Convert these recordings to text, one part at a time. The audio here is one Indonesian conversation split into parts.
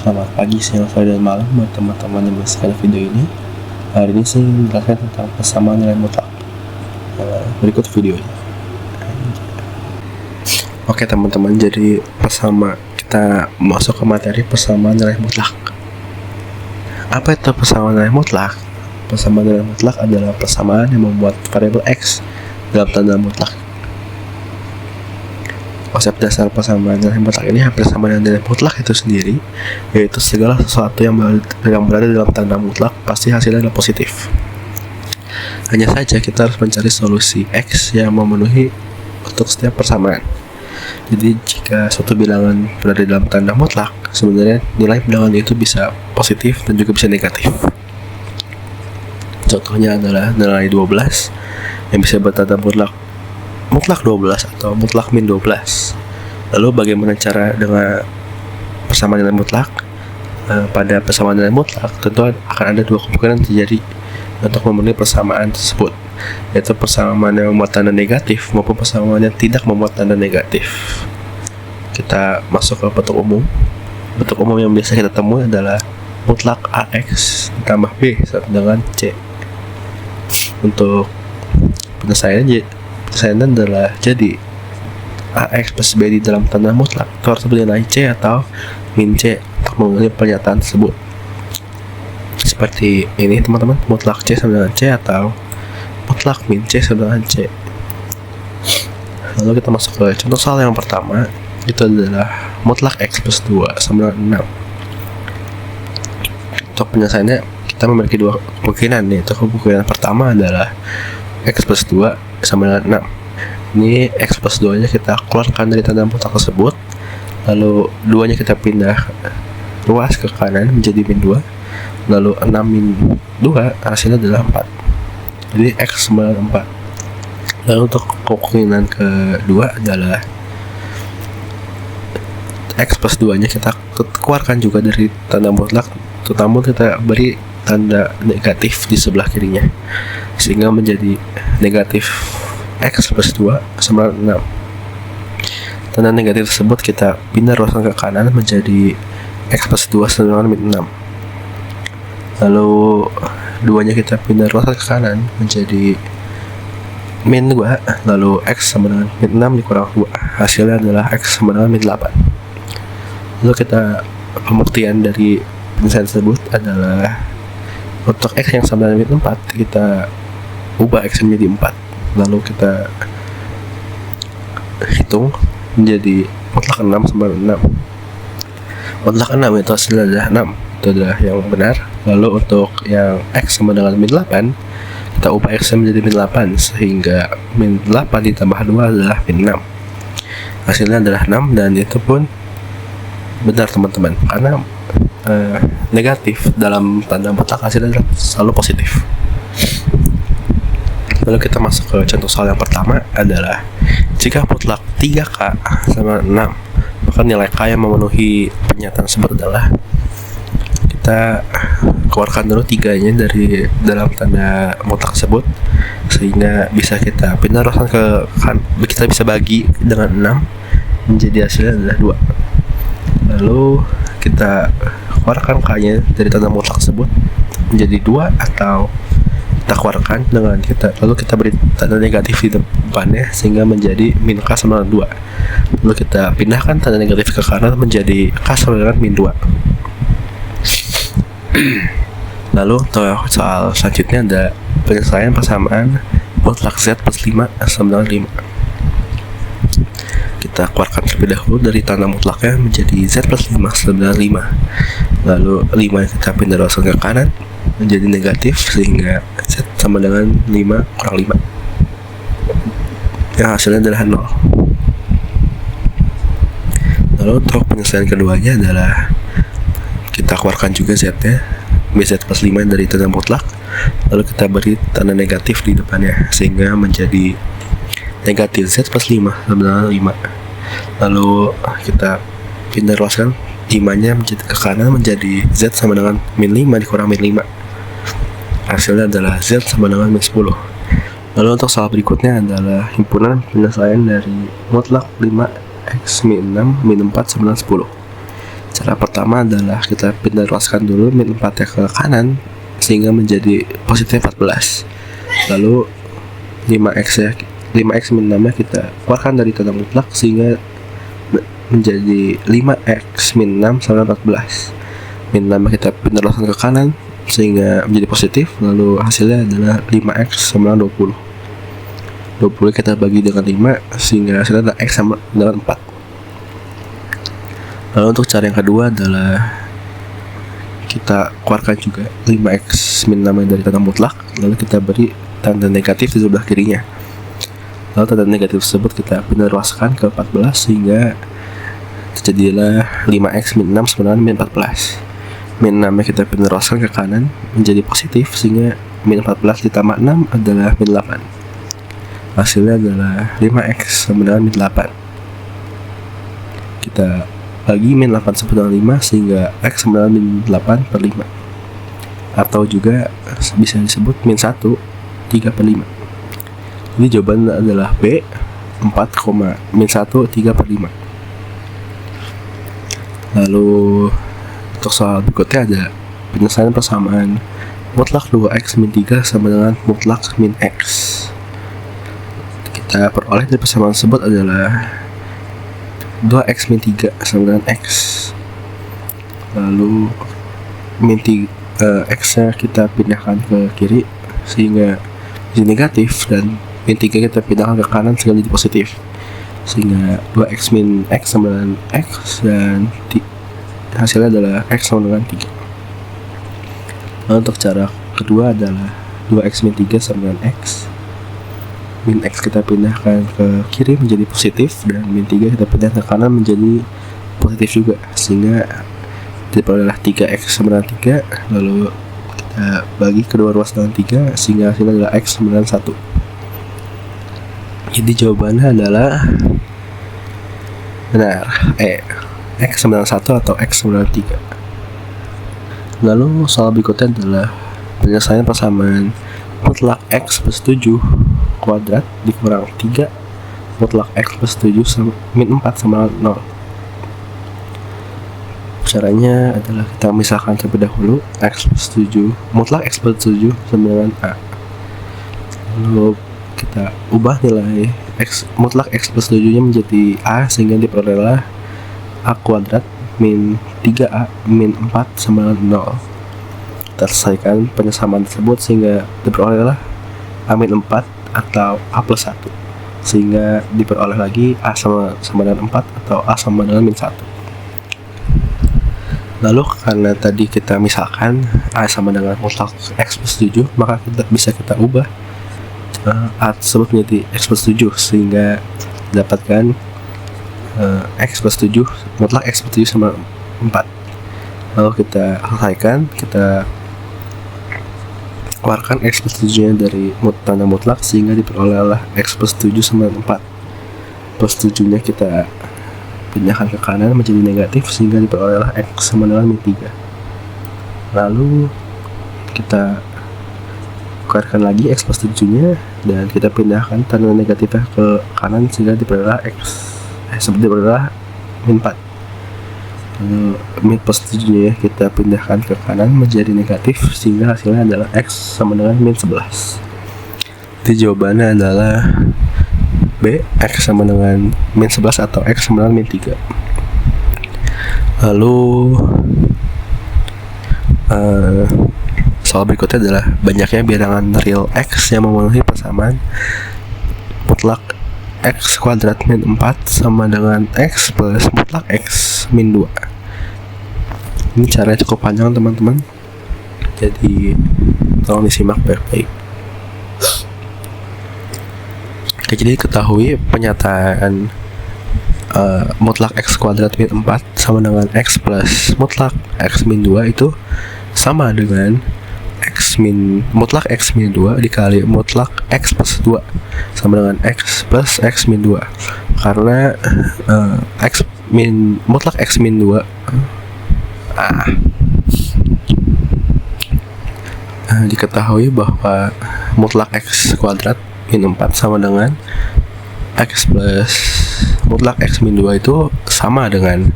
Selamat pagi, siang, sore, dan malam buat teman-teman yang menyaksikan video ini. Hari ini saya ingin menjelaskan tentang persamaan nilai mutlak. Berikut videonya. Oke teman-teman, jadi kita masuk ke materi persamaan nilai mutlak. Apa itu persamaan nilai mutlak? Persamaan nilai mutlak adalah persamaan yang membuat variabel X dalam tanda mutlak. Konsep dasar persamaan nilai mutlak ini hampir sama dengan nilai mutlak itu sendiri, yaitu segala sesuatu yang berada dalam tanda mutlak pasti hasilnya adalah positif. Hanya saja kita harus mencari solusi X yang memenuhi untuk setiap persamaan. Jadi jika suatu bilangan berada dalam tanda mutlak, sebenarnya nilai bilangan itu bisa positif dan juga bisa negatif. Contohnya adalah nilai 12 yang bisa bertanda mutlak 12 atau mutlak min 12. Lalu bagaimana cara dengan persamaan nilai mutlak? Pada persamaan nilai mutlak tentu akan ada dua kemungkinan terjadi untuk memenuhi persamaan tersebut, yaitu persamaan yang membuat tanda negatif maupun persamaan yang tidak membuat tanda negatif. Kita masuk ke bentuk umum. Bentuk umum yang biasa kita temui adalah mutlak AX ditambah B sama dengan C. Untuk penyelesaian adalah jadi AX plus B di dalam tanda mutlak itu harus bernilai C atau min C untuk mengenai pernyataan tersebut. Seperti ini teman-teman, mutlak C sama dengan C atau mutlak min C sama dengan C. Lalu kita masuk ke contoh soal yang pertama, itu adalah mutlak X plus 2 sama dengan 6. Untuk penyelesaiannya kita memiliki dua kemungkinan, yaitu kemungkinan pertama adalah X plus 2 sama dengan 6. Ini X plus 2 nya kita keluarkan dari tanda mutlak tersebut, lalu 2 nya kita pindah luas ke kanan menjadi min 2, lalu 6 min 2 hasilnya adalah 4. Jadi X sama dengan 4. Lalu untuk kemungkinan kedua adalah X plus 2 nya kita keluarkan juga dari tanda mutlak, namun kita beri tanda negatif di sebelah kirinya sehingga menjadi negatif X plus 2 sama 6. Tanda negatif tersebut kita pindah luaskan ke kanan menjadi X plus 2 sama dengan min 6. Lalu 2 nya kita pindah luaskan ke kanan menjadi min 2, lalu X sama dengan min 6 dikurang 2, hasilnya adalah X sama dengan min 8. Lalu kita pembuktian dari penyelesaian tersebut adalah untuk X yang sama dengan min 4 kita ubah X menjadi 4, lalu kita hitung menjadi mutlak 6 sama 6. Mutlak 6 itu hasilnya adalah 6, itu adalah yang benar. Lalu untuk yang X sama dengan min 8 kita ubah X menjadi min 8 sehingga min 8 ditambah 2 adalah min 6. Hasilnya adalah 6 dan itu pun benar teman-teman, karena negatif dalam tanda mutlak hasilnya adalah selalu positif. Lalu kita masuk ke contoh soal yang pertama adalah jika mutlak 3K sama 6, maka nilai K yang memenuhi pernyataan tersebut adalah, kita keluarkan dulu 3-nya dari dalam tanda mutlak tersebut sehingga bisa kita pindah luaskan ke kita bisa bagi dengan 6 menjadi hasilnya adalah 2. Lalu kita keluarkan K-nya dari tanda mutlak tersebut menjadi 2, atau kita keluarkan dengan lalu kita beri tanda negatif di depannya sehingga menjadi min K sama dengan 2. Lalu kita pindahkan tanda negatif ke kanan menjadi K sama dengan min 2. Lalu untuk soal selanjutnya ada penyelesaian persamaan mutlak Z plus 5 sama dengan 5. Kita keluarkan terlebih dahulu dari tanda mutlaknya menjadi Z plus 5 sama dengan 5. Lalu 5 kita pindah luaskan ke kanan menjadi negatif sehingga Z sama dengan 5 kurang 5 yang hasilnya adalah 0. Lalu untuk penyelesaian keduanya adalah kita keluarkan juga Z nya BZ plus 5 dari tanda mutlak, lalu kita beri tanda negatif di depannya sehingga menjadi negatif Z plus 5 sama dengan 5. Lalu kita pindah luaskan 5 nya menjadi ke kanan menjadi Z sama dengan min 5 dikurang min 5. Hasilnya adalah Z sama dengan min 10. Lalu untuk soal berikutnya adalah himpunan penyelesaian dari mutlak 5 X min 6 min 4 sama dengan 10. Cara Cara pertama adalah kita pindah ruaskan dulu min 4 ke kanan sehingga menjadi positif 14. Lalu 5x min 6 kita keluarkan dari tanda mutlak sehingga menjadi 5x min 6 sama 14. Min 6 kita pindah ruaskan ke kanan sehingga menjadi positif, lalu hasilnya adalah 5x sama 20 kita bagi dengan 5 sehingga hasilnya adalah x sama dengan 4. Lalu untuk cara yang kedua adalah kita keluarkan juga 5x min 6 dari tanda mutlak, lalu kita beri tanda negatif di sebelah kirinya. Lalu tanda negatif tersebut kita pindah ruaskan ke 14 sehingga terjadilah 5x min 6 sama dengan min 14. Min 6 kita pindah ruaskan ke kanan menjadi positif sehingga min 14 ditambah 6 adalah min 8. Hasilnya adalah 5x sama dengan min 8. Kita bagi min 8 sama dengan 5 sehingga x sama dengan min 8 per 5, atau juga bisa disebut min 1 3 per 5. Jadi jawabannya adalah B, 4, min 1 3 per 5. Lalu untuk soal berikutnya ada penyelesaian persamaan mutlak 2x min 3 sama dengan mutlak min x. Kita peroleh dari persamaan tersebut adalah 2x min 3 sama dengan x. Lalu min 3 x nya kita pindahkan ke kiri sehingga jadi negatif, dan min 3 kita pindahkan ke kanan sehingga jadi positif, sehingga 2x min x sama dengan x, dan hasilnya adalah x sama dengan 3. Lalu untuk cara kedua adalah 2x min 3 sama dengan x. Min x kita pindahkan ke kiri menjadi positif, dan min 3 kita pindahkan ke kanan menjadi positif juga, sehingga diperolehlah 3x sama dengan 3. Lalu kita bagi kedua ruas dengan 3 sehingga hasilnya adalah x sama dengan 1. Jadi jawabannya adalah benar, x sama dengan 1 atau x sama dengan 3. Lalu soal berikutnya adalah penyelesaian persamaan mutlak x plus 7 kuadrat dikurang 3 mutlak x plus 7 sama min 4 sama 0. Caranya adalah kita misahkan terlebih dahulu x plus 7, mutlak x plus 7 sama dengan a. Lalu kita ubah nilai x, mutlak x plus 7 nya menjadi a sehingga diperolehlah a kuadrat min 3a min 4 sama dengan 0. Kita selesaikan penyesamaan tersebut sehingga diperolehlah a min 4 atau a plus 1, sehingga diperoleh lagi a sama dengan 4 atau a sama dengan min 1. Lalu karena tadi kita misalkan a sama dengan mutlak x plus 7, maka bisa kita ubah a tersebut menjadi x plus 7 sehingga dapatkan x plus 7, mutlak x plus 7 sama 4. Lalu kita selesaikan, kita keluarkan x plus 7 nya dari tanda mutlak sehingga diperolehlah x plus 7 sama 4. Plus 7 nya kita pindahkan ke kanan menjadi negatif sehingga diperolehlah x sama dengan min 3. Lalu kita keluarkan lagi x plus 7 nya dan kita pindahkan tanda negatifnya ke kanan sehingga diperolehlah seperti berarti min 4. Lalu min plus 7 nya kita pindahkan ke kanan menjadi negatif sehingga hasilnya adalah x sama dengan min 11. Jadi jawabannya adalah B, x sama dengan min 11 atau x sama dengan min 3. Lalu soal berikutnya adalah banyaknya bilangan real x yang memenuhi persamaan mutlak x kuadrat min 4 sama dengan x plus mutlak x min 2. Ini caranya cukup panjang teman-teman, jadi tolong disimak baik-baik. Oke, jadi ketahui penyataan mutlak x kuadrat min 4 sama dengan x plus mutlak x min 2 itu sama dengan mutlak x min 2 dikali mutlak x plus 2 sama dengan x plus x min 2. Karena mutlak x min 2 diketahui bahwa mutlak x kuadrat min 4 sama dengan x plus mutlak x min 2 itu sama dengan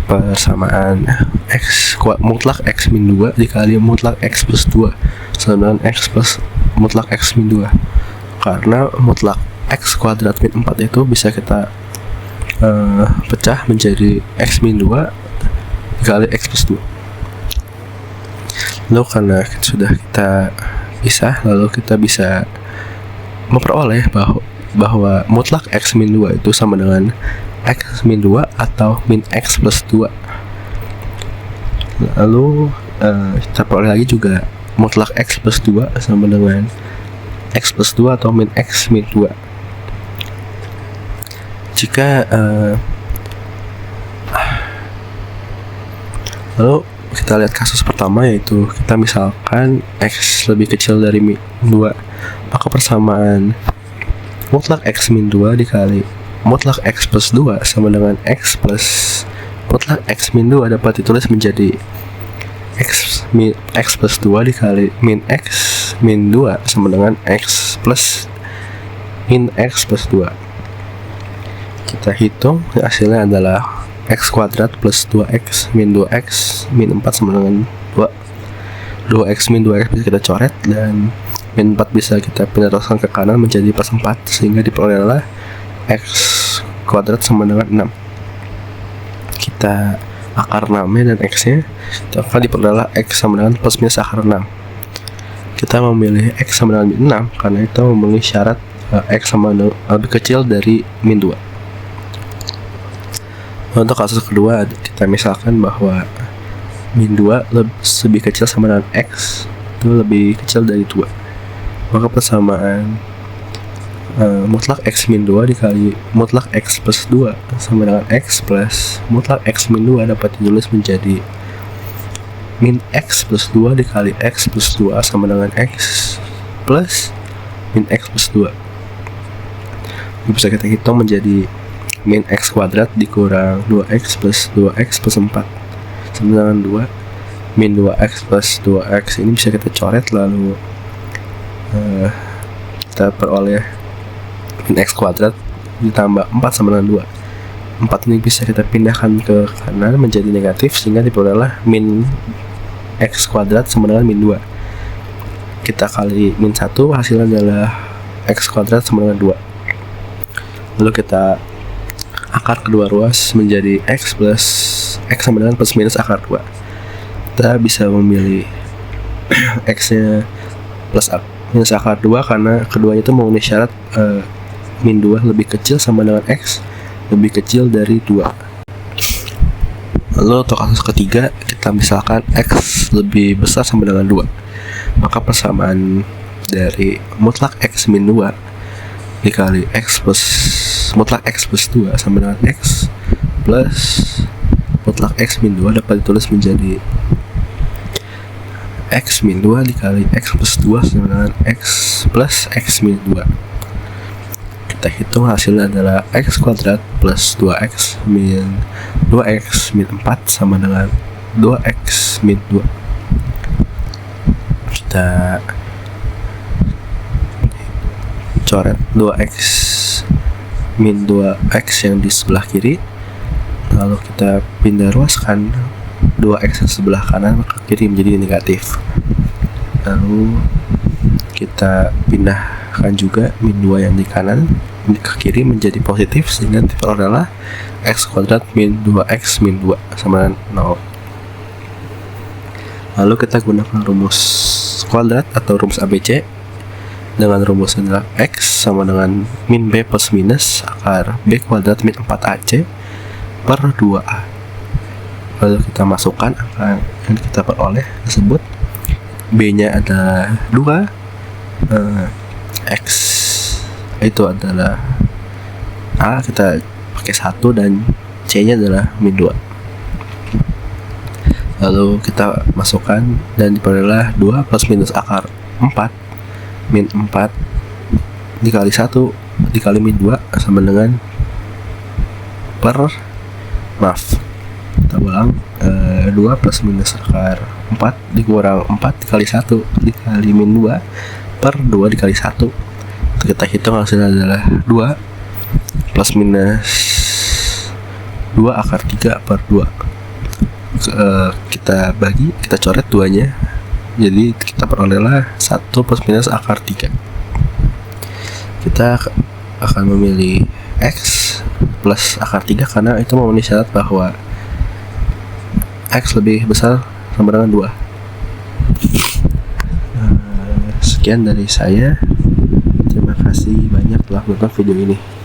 persamaan mutlak X min 2 dikali mutlak X plus 2 sama dengan X plus mutlak X min 2. Karena mutlak X kuadrat min 4 itu bisa kita pecah menjadi X min 2 dikali X plus 2. Lalu karena sudah kita pisah, lalu kita bisa memperoleh bahwa mutlak X min 2 itu sama dengan X min 2 atau min X plus 2. Lalu kita peroleh lagi juga mutlak X plus 2 sama dengan X plus 2 atau min X min 2. Jika lalu kita lihat kasus pertama, yaitu kita misalkan X lebih kecil dari min 2, maka persamaan mutlak X min 2 dikali mutlak X plus 2 sama dengan X plus mutlak X min 2 dapat ditulis menjadi X plus 2 dikali min X min 2 sama dengan X plus min X plus 2. Kita hitung, hasilnya adalah X kuadrat plus 2X min 2X min 4 sama dengan 2. 2X min 2X bisa kita coret, dan min 4 bisa kita pindah teruskan ke kanan menjadi plus 4, sehingga diperolehlah X kuadrat sama dengan 6. Kita akar 6-nya dan X-nya, maka diperolehlah X sama dengan plus minus akar 6. Kita memilih X sama dengan min 6 karena itu memenuhi syarat X sama dengan lebih kecil dari min 2. Untuk kasus kedua, kita misalkan bahwa min 2 lebih kecil sama dengan X itu lebih kecil dari 2. Maka persamaan mutlak X min 2 dikali mutlak X plus 2 sama dengan X plus mutlak X min 2 dapat ditulis menjadi min X plus 2 dikali X plus 2 sama dengan X plus min X plus 2. Ini bisa kita hitung menjadi min X kuadrat dikurang 2X plus 2X plus 4 sama dengan 2. Min 2X plus 2X ini bisa kita coret, lalu kita peroleh min X kuadrat ditambah 4 sama dengan 2. 4 ini bisa kita pindahkan ke kanan menjadi negatif, sehingga diperolehlah min X kuadrat sama dengan min 2. Kita kali min 1, hasilnya adalah X kuadrat sama dengan 2. Lalu kita akar kedua ruas menjadi X plus X sama dengan plus minus akar 2. Kita bisa memilih X nya plus minus akar 2 karena keduanya itu memenuhi syarat min 2 lebih kecil sama dengan X lebih kecil dari 2. Lalu untuk kasus ketiga, kita misalkan X lebih besar sama dengan 2, maka persamaan dari mutlak X min 2 dikali X plus mutlak X plus 2 sama dengan X plus mutlak X min 2 dapat ditulis menjadi X min 2 dikali X plus 2 sama dengan X plus X min 2. Kita hitung, hasilnya adalah X kuadrat plus 2X min 2X min 4 sama dengan 2X min 2. Kita coret 2X min 2X yang di sebelah kiri, lalu kita pindah ruaskan 2X yang sebelah kanan ke kiri menjadi negatif. Lalu kita pindahkan juga min 2 yang di kanan ke kiri menjadi positif, sehingga diperolehlah X kuadrat min 2X min 2 sama dengan 0. Lalu kita gunakan rumus kuadrat atau rumus ABC dengan rumus adalah X sama dengan min B plus minus akar B kuadrat min 4AC per 2A. Lalu kita masukkan angka yang kita peroleh tersebut. B nya adalah 2, X itu adalah A, kita pakai 1, dan C nya adalah min 2. Lalu kita masukkan dan diperolehlah 2 plus minus akar 4 min 4 dikali 1 dikali min 2 sama dengan kita ulang 2 plus minus akar 4 dikurang 4 dikali 1 dikali min 2 per 2 dikali 1. Kita hitung, hasilnya adalah 2 plus minus 2 akar 3 per 2 kita bagi, kita coret duanya, jadi kita perolehlah 1 plus minus akar 3. Kita akan memilih X plus akar 3 karena itu memenuhi syarat bahwa X lebih besar sama dengan 2. Sekian dari saya. Terima kasih banyak telah menonton video ini.